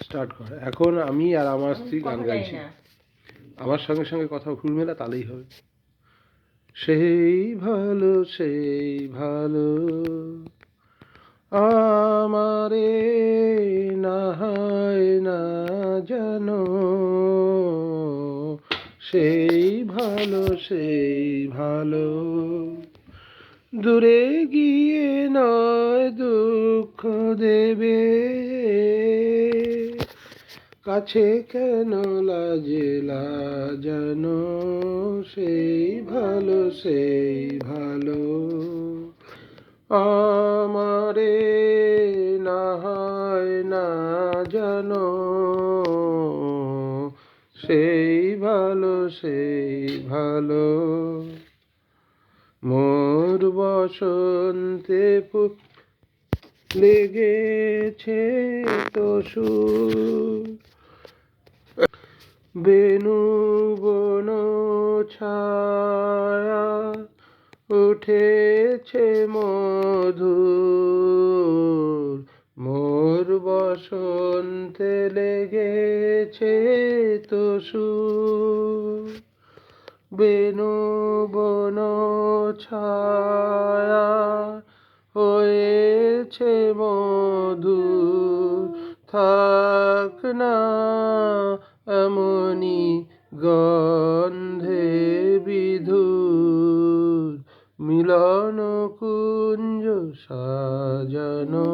Start কর। এখন আমি আর আমার আমি স্ত্রী গান কথা জানি গাইছি, না। আমার সঙ্গে সঙ্গে কথা ফুল মেলা তালেই হবে। সেই ভালো সেই ভালো আমারে না হয় না জানো, সেই ভালো সেই ভালো দূরে গিয়ে নয় দুঃখ দেবে, কাছে কেন লাজে লাজানো, সেই ভালো সেই ভালো আমারে না হয় না জানো, সেই ভালো সেই ভালো মোর বসন্তে লেগেছে তো সুর, বেনু বন ছায়া উঠেছে মধুর, মোর বসন্তে লেগেছে তো সুর, বেনু বন ছায়া হয়েছে মধুর, থাক না এমনি গন্ধে বিধুর, মিলন কুঞ্জ সাজানো,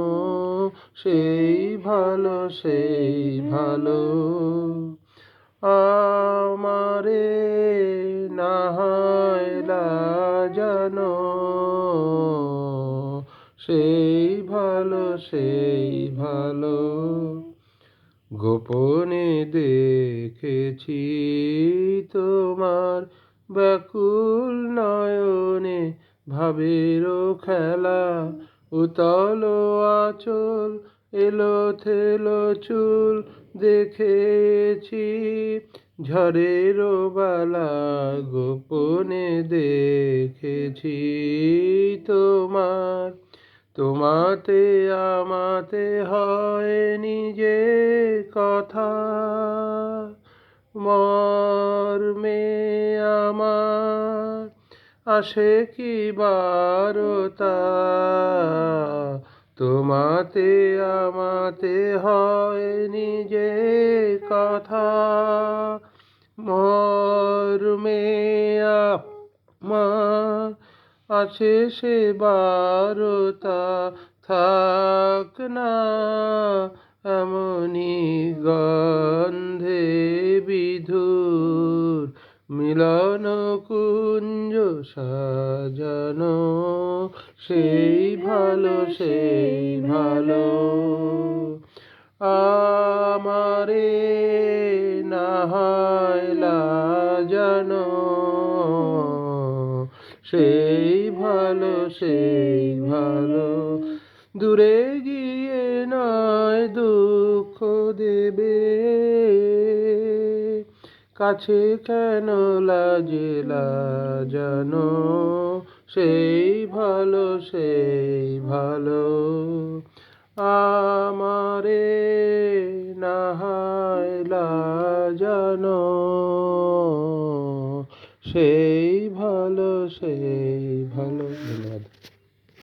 সেই ভালো সেই ভালো আমারে না হয় লাজানো, সেই ভালো সেই ভালো গোপনে দেখেছি তোমার ব্যাকুল নয়নে ভাবেরও খেলা, উতল আঁচল এলো থেলো চুল দেখেছি ঝড়েরও বালা, গোপনে দেখেছি তোমার, তোমাতে আমাতে হয়নি যে কথা, মর্মে আমার আসে কি বারতা, তোমাতে আমাতে হয়নি যে কথা, মর্মে আমার আছে সে বারতা, থাক না এমনি গন্ধে বিধুর, মিলন কুঞ্জ সাজানো, সেই ভালো সেই ভালো আমারে না হয় লাজানো, সেই ভালো সেই ভালো দূরে গিয়ে নয় দুঃখ দেবে, কাছে কেন লাজে লাজানো, সেই ভালো সেই ভালো আমারে না হয় লাজানো, সেই ভালো সেই